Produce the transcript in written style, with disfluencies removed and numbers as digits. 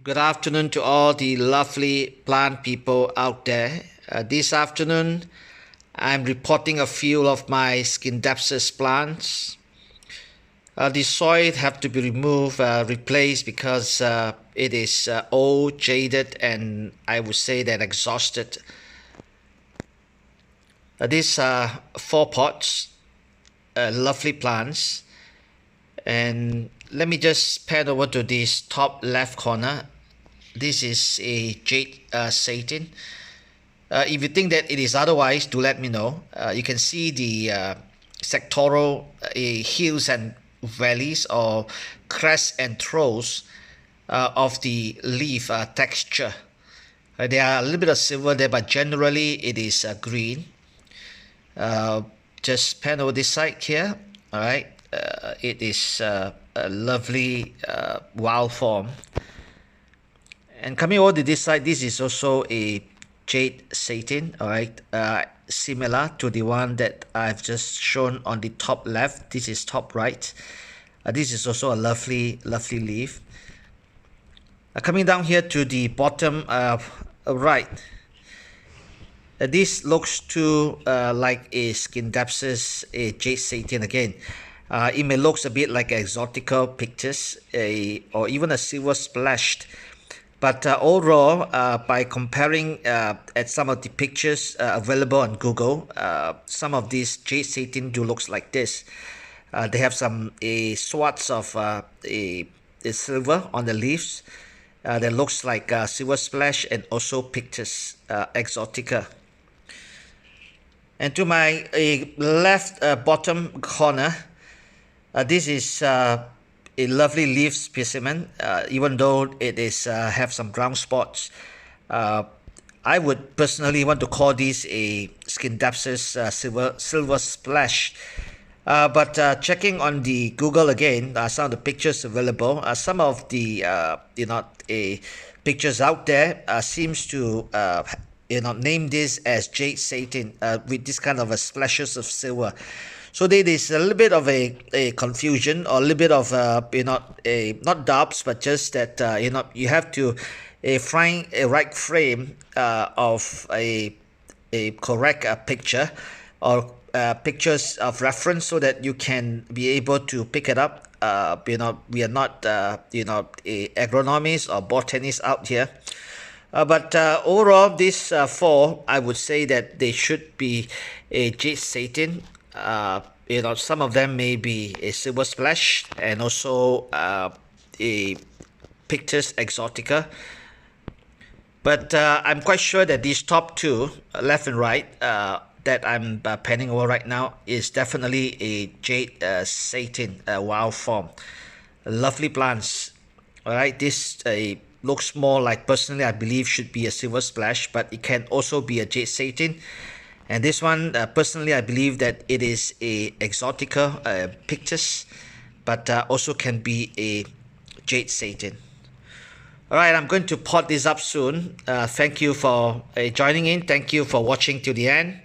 Good afternoon to all the lovely plant people out there. This afternoon, I'm reporting a few of my Scindapsus plants. The soil have to be removed, replaced because it is old, jaded, and I would say that exhausted. These are 4 pots, lovely plants. And let me just pan over to this top left corner. This is a jade satin. If you think that it is otherwise, do let me know. You can see the sectoral hills and valleys or crests and throws of the leaf texture. There are a little bit of silver there, but generally it is green. Just pan over this side here. All right, it is a lovely wild form. And coming over to this side, this is also a jade satin, all right, similar to the one that I've just shown on the top left. This is top right. This is also a lovely leaf. Coming down here to the bottom right, this looks too like a Scindapsus, a jade satin again. It may looks a bit like Exotica pictus, or even a silver splashed. But overall, by comparing at some of the pictures available on Google, some of these jade satin do looks like this. They have some swats of a silver on the leaves that looks like silver splash and also pictus exotica. And to my left bottom corner, this is a lovely leaf specimen, even though it is have some brown spots. I would personally want to call this a Scindapsus silver splash. But checking on the Google again, some of the pictures available, some of the pictures out there seems to name this as jade satin with this kind of a splashes of silver. So there is a little bit of a confusion, or a little bit of not doubts, but just that you have to find a right frame of a correct picture or pictures of reference, so that you can be able to pick it up. We are not agronomists or botanists out here. But overall, these 4, I would say that they should be a jade satin. Some of them may be a silver splash and also a Pictus exotica. But I'm quite sure that these top 2, left and right, that I'm panning over right now, is definitely a jade satin wild form. Lovely plants. All right, this looks more like, personally I believe, should be a silver splash, but it can also be a jade satin. And this one, personally, I believe that it is a exotica pictus, but also can be a jade satin. All right, I'm going to pot this up soon. Thank you for joining in. Thank you for watching till the end.